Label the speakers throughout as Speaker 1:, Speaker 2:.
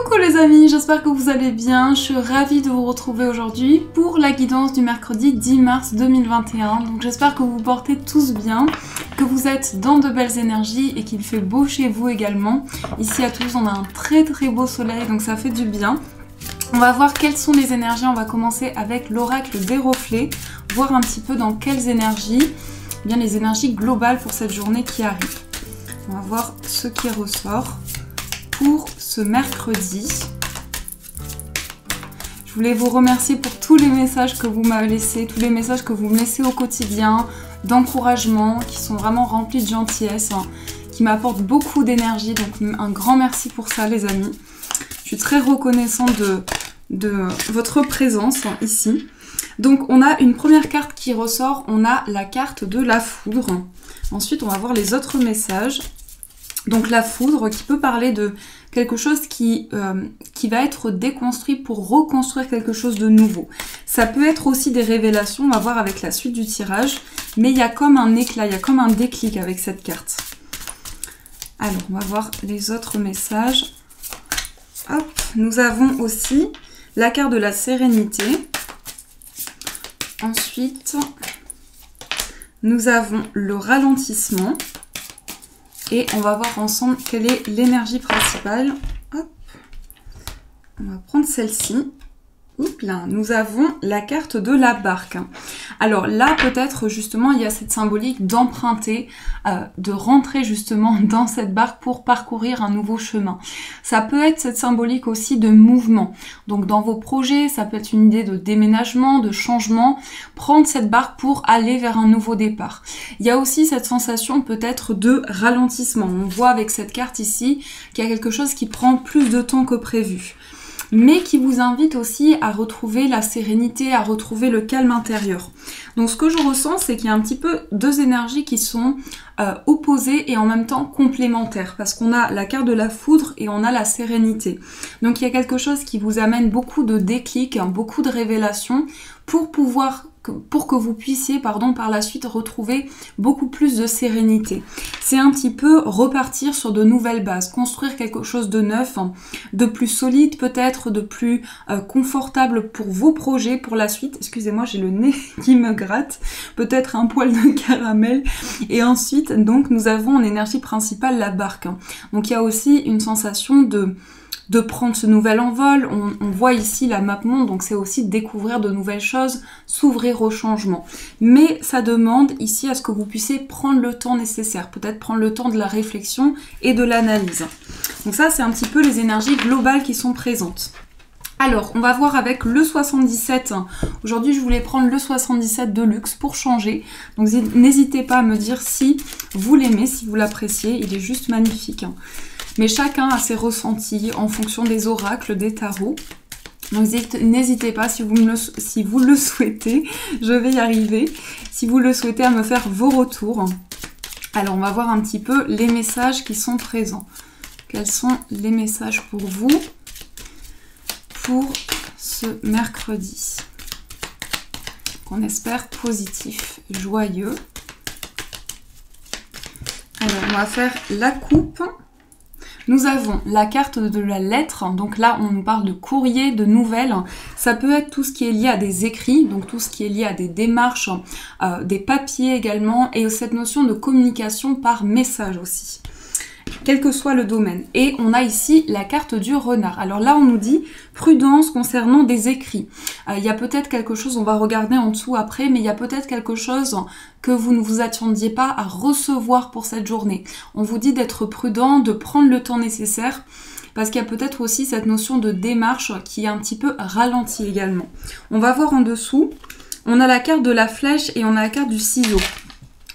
Speaker 1: Coucou les amis, j'espère que vous allez bien. Je suis ravie de vous retrouver aujourd'hui pour la guidance du mercredi 10 mars 2021. Donc j'espère que vous vous portez tous bien, que vous êtes dans de belles énergies et qu'il fait beau chez vous également. Ici à Toulouse, on a un très beau soleil, donc ça fait du bien. On va voir quelles sont les énergies. On va commencer avec l'oracle des reflets, voir un petit peu dans quelles énergies, bien les énergies globales pour cette journée qui arrive. On va voir ce qui ressort pour ce mercredi. Je voulais vous remercier pour tous les messages que vous m'avez laissés, tous les messages que vous me laissez au quotidien, d'encouragement, qui sont vraiment remplis de gentillesse, qui m'apportent beaucoup d'énergie. Donc un grand merci pour ça les amis. Je suis très reconnaissante de votre présence ici. Donc on a une première carte qui ressort, on a la carte de la foudre. Ensuite on va voir les autres messages. Donc la foudre qui peut parler de quelque chose qui va être déconstruit pour reconstruire quelque chose de nouveau. Ça peut être aussi des révélations, on va voir avec la suite du tirage, mais il y a comme un éclat, il y a comme un déclic avec cette carte. Alors on va voir les autres messages. Hop, nous avons aussi la carte de la sérénité. Ensuite, nous avons le ralentissement. Et on va voir ensemble quelle est l'énergie principale. Hop. On va prendre celle-ci. Là, nous avons la carte de la barque. Alors là, peut-être justement, il y a cette symbolique d'emprunter, de rentrer justement dans cette barque pour parcourir un nouveau chemin. Ça peut être cette symbolique aussi de mouvement. Donc dans vos projets, ça peut être une idée de déménagement, de changement, prendre cette barque pour aller vers un nouveau départ. Il y a aussi cette sensation peut-être de ralentissement. On voit avec cette carte ici qu'il y a quelque chose qui prend plus de temps que prévu, mais qui vous invite aussi à retrouver la sérénité, à retrouver le calme intérieur. Donc ce que je ressens, c'est qu'il y a un petit peu deux énergies qui sont opposées et en même temps complémentaires, parce qu'on a la carte de la foudre et on a la sérénité. Donc il y a quelque chose qui vous amène beaucoup de déclics, beaucoup de révélations pour que vous puissiez par la suite retrouver beaucoup plus de sérénité. C'est un petit peu repartir sur de nouvelles bases, construire quelque chose de neuf, de plus solide peut-être, de plus confortable pour vos projets pour la suite. Excusez-moi, j'ai le nez qui me gratte, peut-être un poil de caramel. Et ensuite, donc, nous avons en énergie principale la barque. Donc il y a aussi une sensation de prendre ce nouvel envol. On voit ici la map monde, donc c'est aussi découvrir de nouvelles choses, s'ouvrir au changement. Mais ça demande ici à ce que vous puissiez prendre le temps nécessaire, peut-être prendre le temps de la réflexion et de l'analyse. Donc ça, c'est un petit peu les énergies globales qui sont présentes. Alors, on va voir avec le 77. Aujourd'hui, je voulais prendre le 77 de luxe pour changer. Donc, n'hésitez pas à me dire si vous l'aimez, si vous l'appréciez. Il est juste magnifique. Mais chacun a ses ressentis en fonction des oracles, des tarots. Donc n'hésitez pas, si vous le souhaitez, je vais y arriver. Si vous le souhaitez, à me faire vos retours. Alors on va voir un petit peu les messages qui sont présents. Quels sont les messages pour vous pour ce mercredi? On espère positif, joyeux. Alors on va faire la coupe. Nous avons la carte de la lettre, donc là on nous parle de courrier, de nouvelles. Ça peut être tout ce qui est lié à des écrits, donc tout ce qui est lié à des démarches, des papiers également, et cette notion de communication par message aussi, quel que soit le domaine. Et on a ici la carte du renard. Alors là on nous dit prudence concernant des écrits. Il y a peut-être quelque chose, on va regarder en dessous après, mais il y a peut-être quelque chose que vous ne vous attendiez pas à recevoir pour cette journée. On vous dit d'être prudent, de prendre le temps nécessaire, parce qu'il y a peut-être aussi cette notion de démarche qui est un petit peu ralentie également. On va voir en dessous, on a la carte de la flèche et on a la carte du ciseau.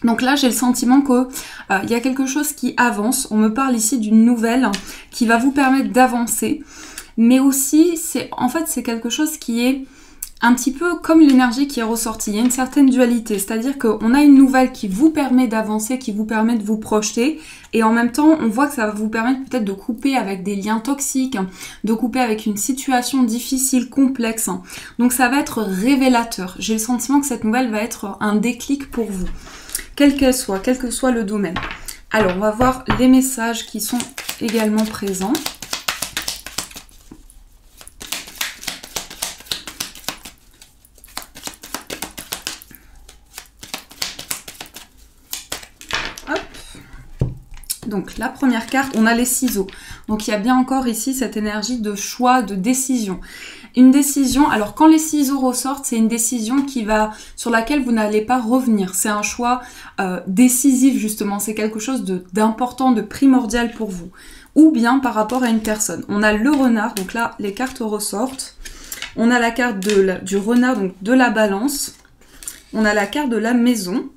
Speaker 1: Donc là, j'ai le sentiment que y a quelque chose qui avance. On me parle ici d'une nouvelle qui va vous permettre d'avancer. Mais aussi, c'est quelque chose qui est un petit peu comme l'énergie qui est ressortie. Il y a une certaine dualité, c'est-à-dire qu'on a une nouvelle qui vous permet d'avancer, qui vous permet de vous projeter, et en même temps, on voit que ça va vous permettre peut-être de couper avec des liens toxiques, de couper avec une situation difficile, complexe. Donc ça va être révélateur. J'ai le sentiment que cette nouvelle va être un déclic pour vous, quelle qu'elle soit, quel que soit le domaine. Alors, on va voir les messages qui sont également présents. Donc la première carte, on a les ciseaux. Donc il y a bien encore ici cette énergie de choix, de décision. Une décision, alors quand les ciseaux ressortent, c'est une décision sur laquelle vous n'allez pas revenir. C'est un choix décisif justement, c'est quelque chose d'important, de primordial pour vous. Ou bien par rapport à une personne. On a le renard, donc là les cartes ressortent. On a la carte du renard, donc de la balance. On a la carte de la maison.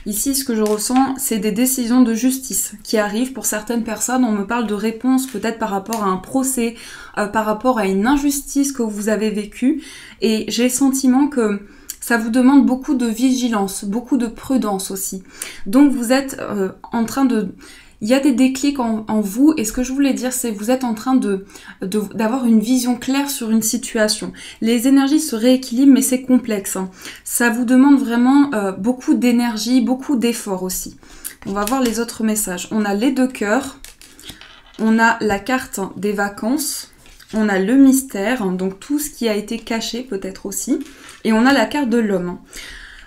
Speaker 1: Ici, ce que je ressens, c'est des décisions de justice qui arrivent pour certaines personnes. On me parle de réponse peut-être par rapport à un procès, par rapport à une injustice que vous avez vécue. Et j'ai le sentiment que ça vous demande beaucoup de vigilance, beaucoup de prudence aussi. Donc vous êtes en train de... Il y a des déclics en vous, et ce que je voulais dire, c'est que vous êtes en train d'avoir une vision claire sur une situation. Les énergies se rééquilibrent, mais c'est complexe. Hein. Ça vous demande vraiment beaucoup d'énergie, beaucoup d'efforts aussi. On va voir les autres messages. On a les 2 cœurs, on a la carte des vacances, on a le mystère, donc tout ce qui a été caché peut-être aussi, et on a la carte de l'homme.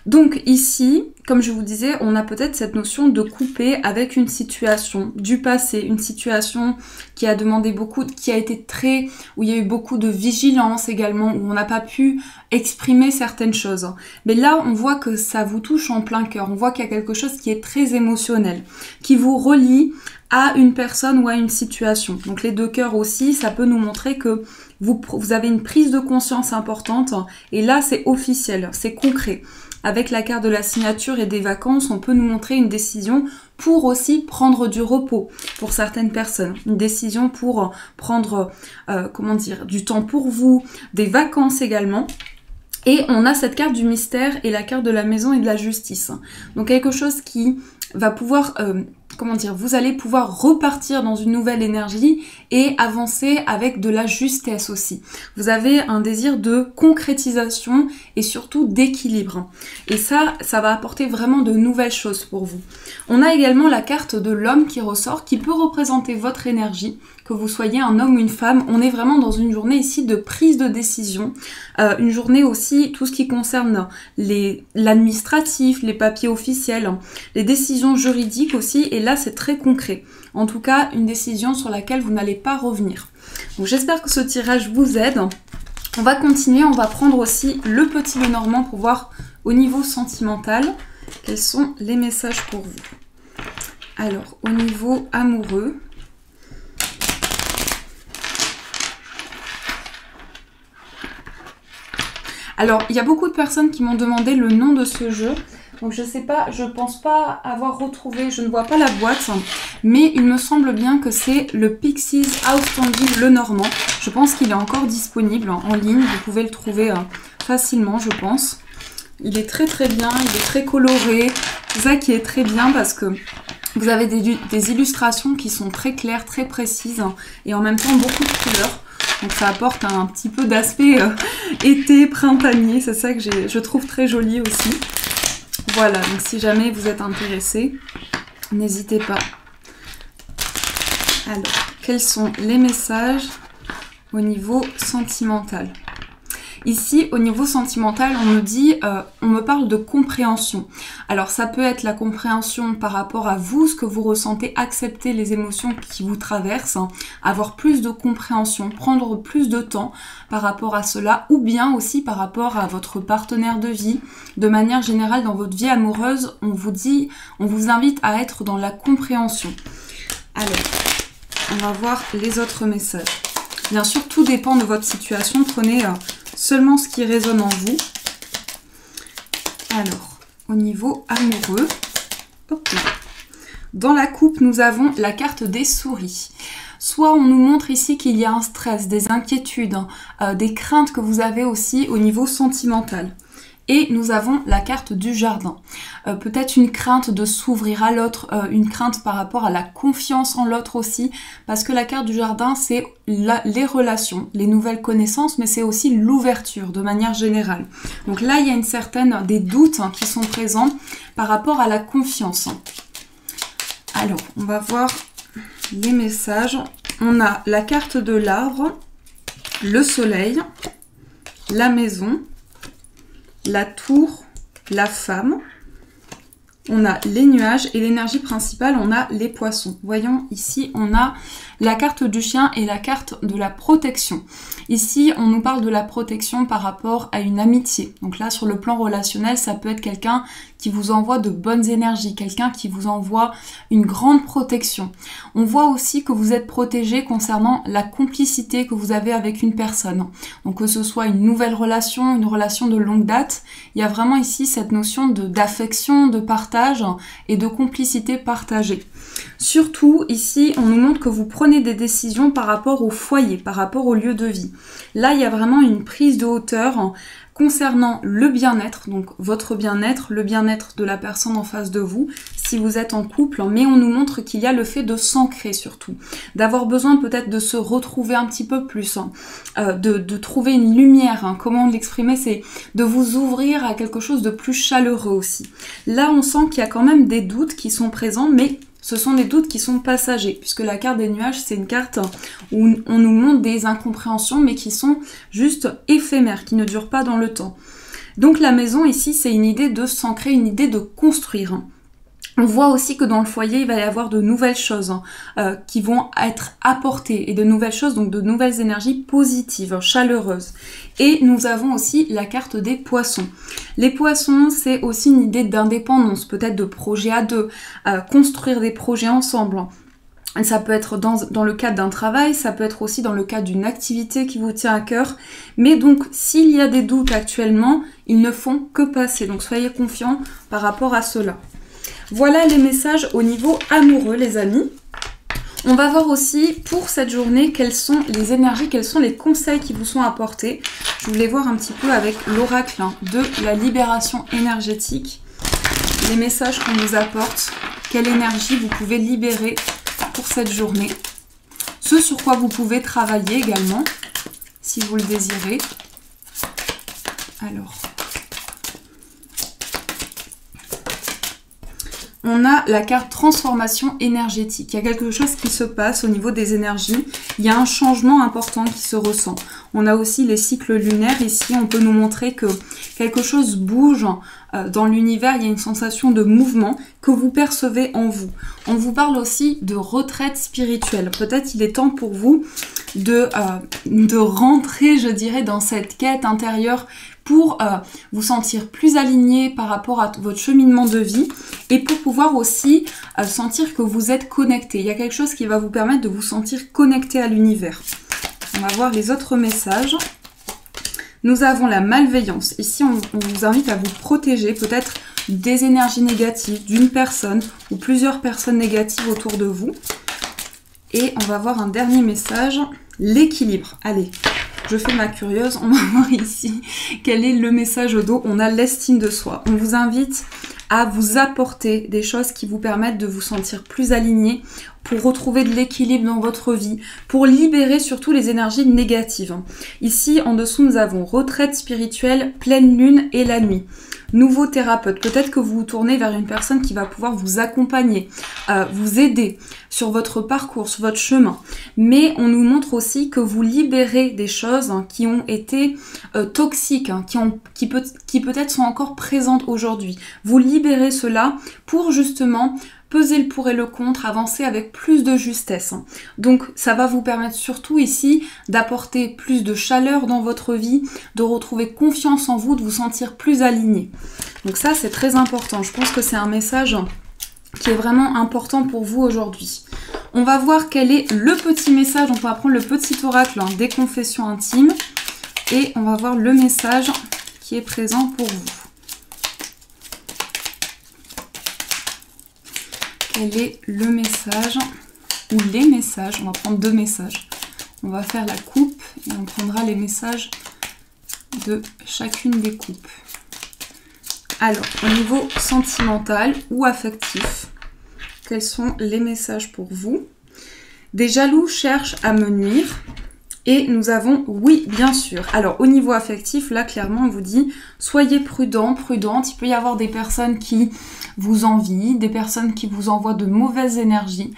Speaker 1: Donc ici, comme je vous disais, on a peut-être cette notion de couper avec une situation du passé, une situation qui a demandé beaucoup, qui a été où il y a eu beaucoup de vigilance également, où on n'a pas pu exprimer certaines choses. Mais là, on voit que ça vous touche en plein cœur, on voit qu'il y a quelque chose qui est très émotionnel, qui vous relie à une personne ou à une situation. Donc les 2 cœurs aussi, ça peut nous montrer que vous avez une prise de conscience importante, et là c'est officiel, c'est concret. Avec la carte de la signature et des vacances, on peut nous montrer une décision pour aussi prendre du repos pour certaines personnes. Une décision pour prendre, du temps pour vous, des vacances également. Et on a cette carte du mystère et la carte de la maison et de la justice. Donc quelque chose qui va pouvoir... vous allez pouvoir repartir dans une nouvelle énergie et avancer avec de la justesse aussi. Vous avez un désir de concrétisation et surtout d'équilibre. Et ça va apporter vraiment de nouvelles choses pour vous. On a également la carte de l'homme qui ressort, qui peut représenter votre énergie, que vous soyez un homme ou une femme. On est vraiment dans une journée ici de prise de décision. Une journée aussi, tout ce qui concerne l'administratif, les papiers officiels, les décisions juridiques aussi. Et là, c'est très concret. En tout cas, une décision sur laquelle vous n'allez pas revenir. Donc j'espère que ce tirage vous aide. On va continuer, on va prendre aussi le petit Lenormand pour voir au niveau sentimental quels sont les messages pour vous. Alors, au niveau amoureux... Alors, il y a beaucoup de personnes qui m'ont demandé le nom de ce jeu. Donc, je sais pas, je pense pas avoir retrouvé, je ne vois pas la boîte. Mais il me semble bien que c'est le Pixies Outstanding Lenormand. Je pense qu'il est encore disponible en ligne. Vous pouvez le trouver facilement, je pense. Il est très très bien, il est très coloré. C'est ça qui est très bien parce que vous avez des illustrations qui sont très claires, très précises. Et en même temps, beaucoup de couleurs. Donc ça apporte un petit peu d'aspect été, printanier, c'est ça que je trouve très joli aussi. Voilà, donc si jamais vous êtes intéressé, n'hésitez pas. Alors, quels sont les messages au niveau sentimental ? Ici, au niveau sentimental, on me dit, on me parle de compréhension. Alors, ça peut être la compréhension par rapport à vous, ce que vous ressentez, accepter les émotions qui vous traversent, hein, avoir plus de compréhension, prendre plus de temps par rapport à cela, ou bien aussi par rapport à votre partenaire de vie. De manière générale, dans votre vie amoureuse, on vous invite à être dans la compréhension. Alors, on va voir les autres messages. Bien sûr, tout dépend de votre situation. Prenez seulement ce qui résonne en vous. Alors, au niveau amoureux, hop là. Dans la coupe, nous avons la carte des souris. Soit on nous montre ici qu'il y a un stress, des inquiétudes, des craintes que vous avez aussi au niveau sentimental. Et nous avons la carte du jardin. Peut-être une crainte de s'ouvrir à l'autre, une crainte par rapport à la confiance en l'autre aussi, parce que la carte du jardin, c'est les relations, les nouvelles connaissances, mais c'est aussi l'ouverture de manière générale. Donc là, il y a des doutes qui sont présents par rapport à la confiance. Alors, on va voir les messages. On a la carte de l'arbre, le soleil, la maison, la tour, la femme, on a les nuages et l'énergie principale, on a les poissons. Voyons, ici, on a la carte du chien et la carte de la protection. Ici, on nous parle de la protection par rapport à une amitié. Donc là, sur le plan relationnel, ça peut être quelqu'un qui vous envoie de bonnes énergies, quelqu'un qui vous envoie une grande protection. On voit aussi que vous êtes protégé concernant la complicité que vous avez avec une personne. Donc que ce soit une nouvelle relation, une relation de longue date, il y a vraiment ici cette notion d'affection, de partage et de complicité partagée. Surtout, ici, on nous montre que vous prenez des décisions par rapport au foyer, par rapport au lieu de vie. Là, il y a vraiment une prise de hauteur concernant le bien-être, donc votre bien-être, le bien-être de la personne en face de vous, si vous êtes en couple, mais on nous montre qu'il y a le fait de s'ancrer surtout, d'avoir besoin peut-être de se retrouver un petit peu plus, de trouver une lumière, comment l'exprimer, c'est de vous ouvrir à quelque chose de plus chaleureux aussi. Là, on sent qu'il y a quand même des doutes qui sont présents, mais ce sont des doutes qui sont passagers, puisque la carte des nuages, c'est une carte où on nous montre des incompréhensions, mais qui sont juste éphémères, qui ne durent pas dans le temps. Donc la maison, ici, c'est une idée de s'ancrer, une idée de construire. On voit aussi que dans le foyer, il va y avoir de nouvelles choses qui vont être apportées, et de nouvelles choses, donc de nouvelles énergies positives, chaleureuses. Et nous avons aussi la carte des poissons. Les poissons, c'est aussi une idée d'indépendance, peut-être de projet à deux, construire des projets ensemble. Ça peut être dans le cadre d'un travail, ça peut être aussi dans le cadre d'une activité qui vous tient à cœur. Mais donc, s'il y a des doutes actuellement, ils ne font que passer. Donc, soyez confiants par rapport à cela. Voilà les messages au niveau amoureux, les amis. On va voir aussi pour cette journée quelles sont les énergies, quels sont les conseils qui vous sont apportés. Je voulais voir un petit peu avec l'oracle de la libération énergétique, les messages qu'on nous apporte, quelle énergie vous pouvez libérer pour cette journée, ce sur quoi vous pouvez travailler également, si vous le désirez. Alors, on a la carte transformation énergétique. Il y a quelque chose qui se passe au niveau des énergies. Il y a un changement important qui se ressent. On a aussi les cycles lunaires. Ici, on peut nous montrer que quelque chose bouge dans l'univers. Il y a une sensation de mouvement que vous percevez en vous. On vous parle aussi de retraite spirituelle. Peut-être il est temps pour vous de rentrer, je dirais, dans cette quête intérieure pour vous sentir plus aligné par rapport à votre cheminement de vie et pour pouvoir aussi sentir que vous êtes connecté. Il y a quelque chose qui va vous permettre de vous sentir connecté à l'univers. On va voir les autres messages. Nous avons la malveillance. Ici, on vous invite à vous protéger peut-être des énergies négatives d'une personne ou plusieurs personnes négatives autour de vous. Et on va voir un dernier message, l'équilibre. Allez, je fais ma curieuse, on va voir ici quel est le message au dos. On a l'estime de soi. On vous invite à vous apporter des choses qui vous permettent de vous sentir plus aligné, pour retrouver de l'équilibre dans votre vie, pour libérer surtout les énergies négatives. Ici, en dessous, nous avons retraite spirituelle, pleine lune et la nuit. Nouveau thérapeute, peut-être que vous vous tournez vers une personne qui va pouvoir vous accompagner, vous aider sur votre parcours, sur votre chemin. Mais on nous montre aussi que vous libérez des choses qui ont été toxiques, qui peut-être sont encore présentes aujourd'hui. Vous libérez cela pour justement peser le pour et le contre, avancer avec plus de justesse. Donc ça va vous permettre surtout ici d'apporter plus de chaleur dans votre vie, de retrouver confiance en vous, de vous sentir plus aligné. Donc ça c'est très important, je pense que c'est un message qui est vraiment important pour vous aujourd'hui. On va voir quel est le petit message, on va prendre le petit oracle des confessions intimes et on va voir le message qui est présent pour vous. Quel est le message ou les messages? On va prendre deux messages. On va faire la coupe et on prendra les messages de chacune des coupes. Alors, au niveau sentimental ou affectif, quels sont les messages pour vous? Des jaloux cherchent à me nuire. Et nous avons oui, bien sûr. Alors, au niveau affectif, là, clairement, on vous dit, soyez prudent, prudente. Il peut y avoir des personnes qui vous envient, des personnes qui vous envoient de mauvaises énergies,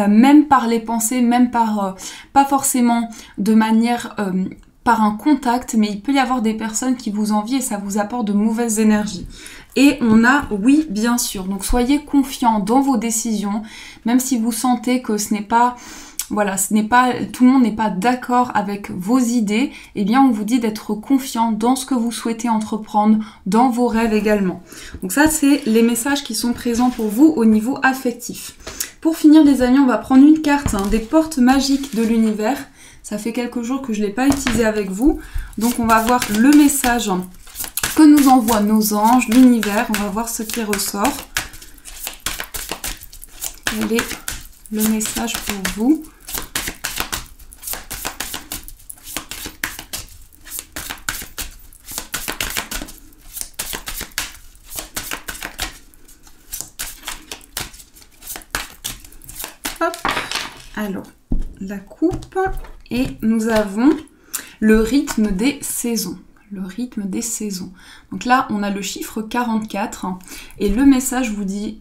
Speaker 1: même par les pensées, même par, pas forcément de manière, par un contact, mais il peut y avoir des personnes qui vous envient et ça vous apporte de mauvaises énergies. Et on a oui, bien sûr. Donc soyez confiants dans vos décisions, même si vous sentez que ce n'est pas... Voilà, tout le monde n'est pas d'accord avec vos idées, eh bien on vous dit d'être confiant dans ce que vous souhaitez entreprendre, dans vos rêves également. Donc ça, c'est les messages qui sont présents pour vous au niveau affectif. Pour finir les amis, on va prendre une carte des portes magiques de l'univers. Ça fait quelques jours que je ne l'ai pas utilisé avec vous. Donc on va voir le message que nous envoient nos anges, l'univers. On va voir ce qui ressort. Quel est le message pour vous ? Hop. Alors, la coupe et nous avons le rythme des saisons. Le rythme des saisons. Donc là, on a le chiffre 44 et le message vous dit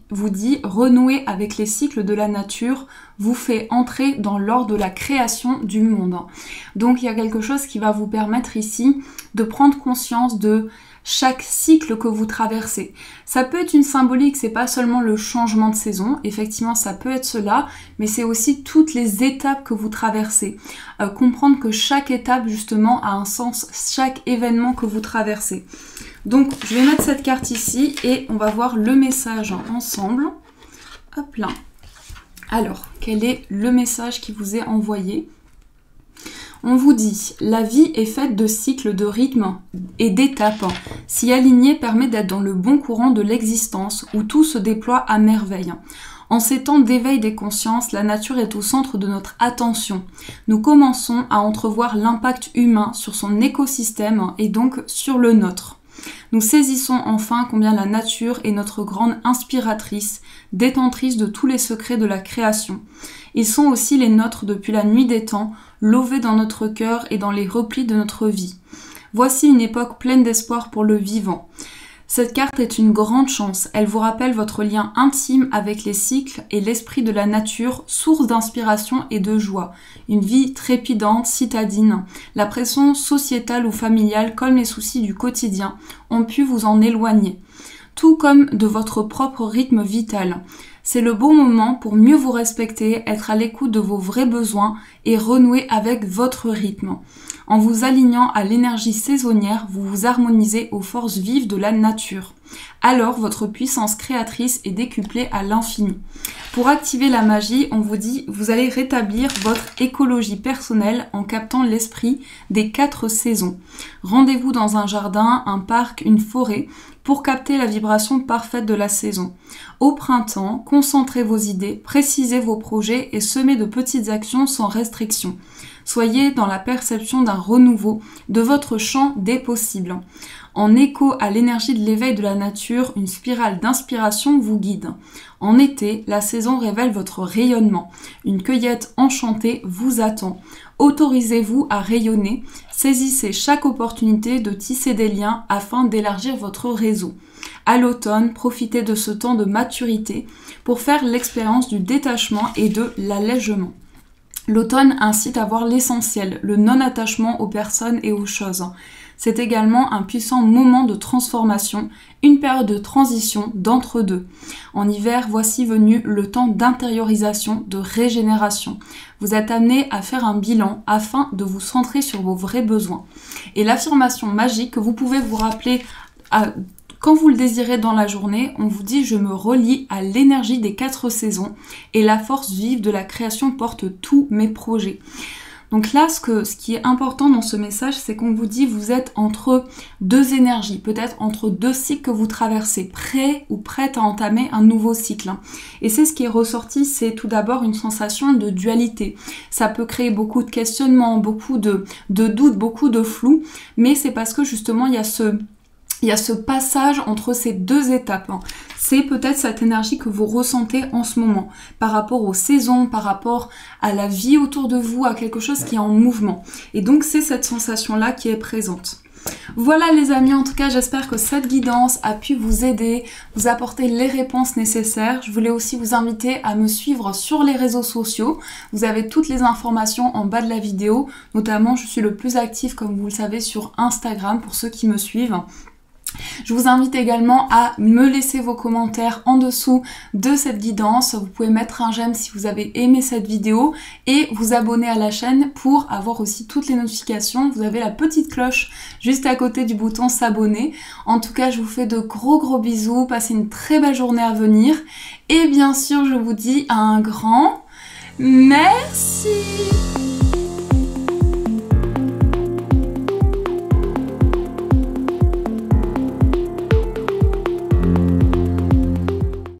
Speaker 1: renouer avec les cycles de la nature vous fait entrer dans l'ordre de la création du monde. Donc il y a quelque chose qui va vous permettre ici de prendre conscience de chaque cycle que vous traversez. Ça peut être une symbolique, c'est pas seulement le changement de saison, effectivement ça peut être cela, mais c'est aussi toutes les étapes que vous traversez. Comprendre que chaque étape justement a un sens, chaque événement que vous traversez. Donc je vais mettre cette carte ici et on va voir le message ensemble. Hop là. Alors, quel est le message qui vous est envoyé ? On vous dit, la vie est faite de cycles, de rythmes et d'étapes. S'y aligner permet d'être dans le bon courant de l'existence où tout se déploie à merveille. En ces temps d'éveil des consciences, la nature est au centre de notre attention. Nous commençons à entrevoir l'impact humain sur son écosystème et donc sur le nôtre. Nous saisissons enfin combien la nature est notre grande inspiratrice, détentrice de tous les secrets de la création. Ils sont aussi les nôtres depuis la nuit des temps, lovés dans notre cœur et dans les replis de notre vie. Voici une époque pleine d'espoir pour le vivant. Cette carte est une grande chance, elle vous rappelle votre lien intime avec les cycles et l'esprit de la nature, source d'inspiration et de joie. Une vie trépidante, citadine. La pression sociétale ou familiale, comme les soucis du quotidien, ont pu vous en éloigner. Tout comme de votre propre rythme vital. C'est le bon moment pour mieux vous respecter, être à l'écoute de vos vrais besoins et renouer avec votre rythme. En vous alignant à l'énergie saisonnière, vous vous harmonisez aux forces vives de la nature. Alors, votre puissance créatrice est décuplée à l'infini. Pour activer la magie, on vous dit, vous allez rétablir votre écologie personnelle en captant l'esprit des 4 saisons. Rendez-vous dans un jardin, un parc, une forêt, pour capter la vibration parfaite de la saison. Au printemps, concentrez vos idées, précisez vos projets et semez de petites actions sans restriction. Soyez dans la perception d'un renouveau de votre champ des possibles. En écho à l'énergie de l'éveil de la nature, une spirale d'inspiration vous guide. En été, la saison révèle votre rayonnement. Une cueillette enchantée vous attend. Autorisez-vous à rayonner. Saisissez chaque opportunité de tisser des liens afin d'élargir votre réseau. À l'automne, profitez de ce temps de maturité pour faire l'expérience du détachement et de l'allègement. L'automne incite à voir l'essentiel, le non-attachement aux personnes et aux choses. C'est également un puissant moment de transformation, une période de transition d'entre-deux. En hiver, voici venu le temps d'intériorisation, de régénération. Vous êtes amené à faire un bilan afin de vous centrer sur vos vrais besoins. Et l'affirmation magique que vous pouvez vous rappeler quand vous le désirez dans la journée, on vous dit « Je me relie à l'énergie des 4 saisons et la force vive de la création porte tous mes projets. » Donc là, ce qui est important dans ce message, c'est qu'on vous dit vous êtes entre 2 énergies, peut-être entre 2 cycles que vous traversez, prêt ou prête à entamer un nouveau cycle. Et c'est ce qui est ressorti, c'est tout d'abord une sensation de dualité. Ça peut créer beaucoup de questionnements, beaucoup de doutes, beaucoup de flou, mais c'est parce que justement il y a ce passage entre ces 2 étapes. C'est peut-être cette énergie que vous ressentez en ce moment, par rapport aux saisons, par rapport à la vie autour de vous, à quelque chose qui est en mouvement. Et donc c'est cette sensation-là qui est présente. Voilà les amis, en tout cas j'espère que cette guidance a pu vous aider, vous apporter les réponses nécessaires. Je voulais aussi vous inviter à me suivre sur les réseaux sociaux. Vous avez toutes les informations en bas de la vidéo, notamment je suis le plus active comme vous le savez sur Instagram pour ceux qui me suivent. Je vous invite également à me laisser vos commentaires en dessous de cette guidance. Vous pouvez mettre un j'aime si vous avez aimé cette vidéo et vous abonner à la chaîne pour avoir aussi toutes les notifications. Vous avez la petite cloche juste à côté du bouton s'abonner. En tout cas, je vous fais de gros bisous. Passez une très belle journée à venir. Et bien sûr, je vous dis un grand merci.